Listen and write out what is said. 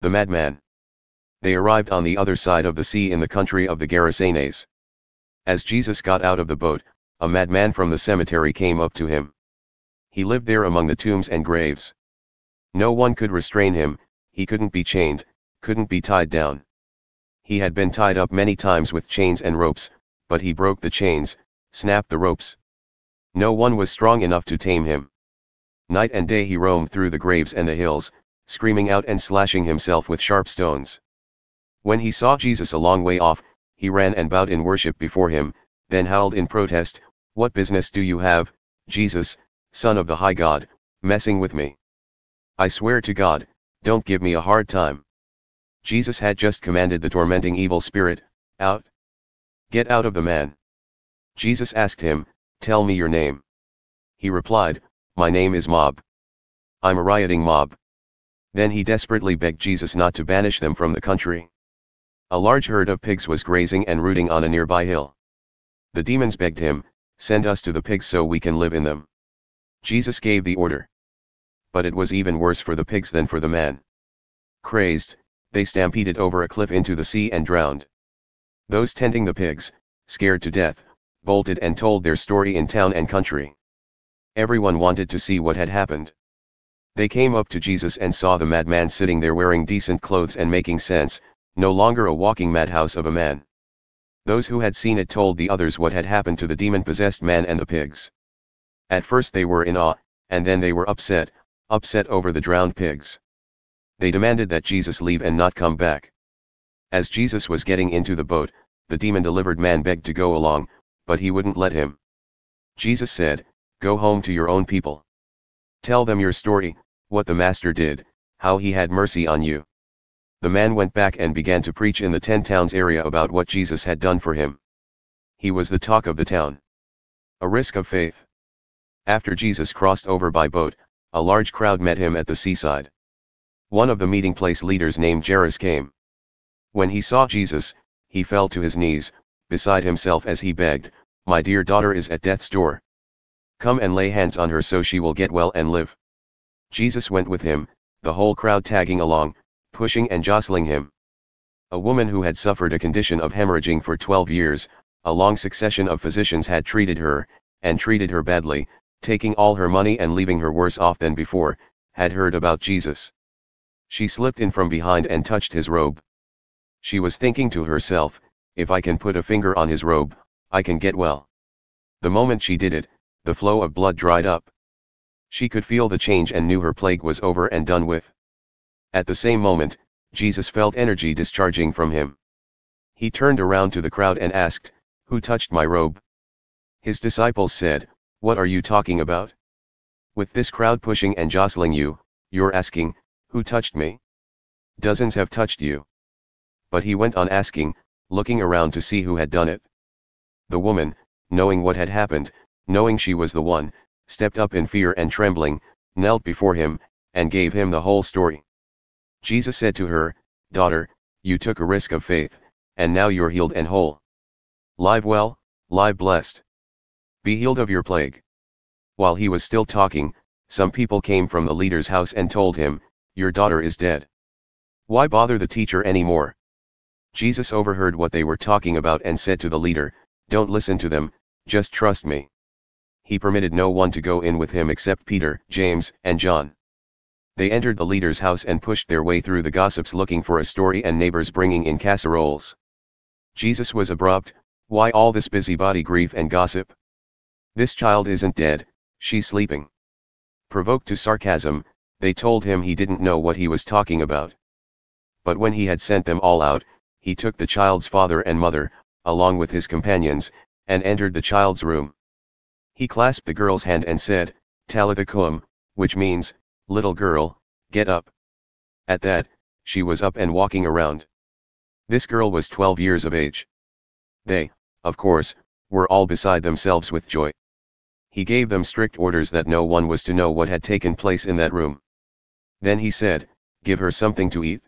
The madman. They arrived on the other side of the sea in the country of the Gerasenes. As Jesus got out of the boat, a madman from the cemetery came up to him. He lived there among the tombs and graves. No one could restrain him, he couldn't be chained, couldn't be tied down. He had been tied up many times with chains and ropes, but he broke the chains, snapped the ropes. No one was strong enough to tame him. Night and day he roamed through the graves and the hills, screaming out and slashing himself with sharp stones. When he saw Jesus a long way off, he ran and bowed in worship before him, then howled in protest, "What business do you have, Jesus, Son of the High God, messing with me? I swear to God, don't give me a hard time." Jesus had just commanded the tormenting evil spirit, "Out! Get out of the man." Jesus asked him, "Tell me your name." He replied, "My name is Mob. I'm a rioting mob." Then he desperately begged Jesus not to banish them from the country. A large herd of pigs was grazing and rooting on a nearby hill. The demons begged him, "Send us to the pigs so we can live in them." Jesus gave the order. But it was even worse for the pigs than for the man. Crazed, they stampeded over a cliff into the sea and drowned. Those tending the pigs, scared to death, bolted and told their story in town and country. Everyone wanted to see what had happened. They came up to Jesus and saw the madman sitting there wearing decent clothes and making sense, no longer a walking madhouse of a man. Those who had seen it told the others what had happened to the demon-possessed man and the pigs. At first they were in awe, and then they were upset over the drowned pigs. They demanded that Jesus leave and not come back. As Jesus was getting into the boat, the demon-delivered man begged to go along, but he wouldn't let him. Jesus said, "Go home to your own people. Tell them your story, what the Master did, how he had mercy on you." The man went back and began to preach in the 10 towns area about what Jesus had done for him. He was the talk of the town. A risk of faith. After Jesus crossed over by boat, a large crowd met him at the seaside. One of the meeting place leaders named Gerasenes came. When he saw Jesus, he fell to his knees, beside himself as he begged, "My dear daughter is at death's door. Come and lay hands on her so she will get well and live." Jesus went with him, the whole crowd tagging along, pushing and jostling him. A woman who had suffered a condition of hemorrhaging for 12 years, a long succession of physicians had treated her badly, taking all her money and leaving her worse off than before, had heard about Jesus. She slipped in from behind and touched his robe. She was thinking to herself, "If I can put a finger on his robe, I can get well." The moment she did it, the flow of blood dried up. She could feel the change and knew her plague was over and done with. At the same moment, Jesus felt energy discharging from him. He turned around to the crowd and asked, "Who touched my robe?" His disciples said, "What are you talking about? With this crowd pushing and jostling you, you're asking, 'Who touched me?' Dozens have touched you." But he went on asking, looking around to see who had done it. The woman, knowing what had happened, knowing she was the one, stepped up in fear and trembling, knelt before him, and gave him the whole story. Jesus said to her, "Daughter, you took a risk of faith, and now you're healed and whole. Live well, live blessed. Be healed of your plague." While he was still talking, some people came from the leader's house and told him, "Your daughter is dead. Why bother the teacher anymore?" Jesus overheard what they were talking about and said to the leader, "Don't listen to them, just trust me." He permitted no one to go in with him except Peter, James, and John. They entered the leader's house and pushed their way through the gossips looking for a story and neighbors bringing in casseroles. Jesus was abrupt, "Why all this busybody grief and gossip? This child isn't dead, she's sleeping." Provoked to sarcasm, they told him he didn't know what he was talking about. But when he had sent them all out, he took the child's father and mother, along with his companions, and entered the child's room. He clasped the girl's hand and said, "Talitha cum," which means, "Little girl, get up." At that, she was up and walking around. This girl was 12 years of age. They, of course, were all beside themselves with joy. He gave them strict orders that no one was to know what had taken place in that room. Then he said, "Give her something to eat."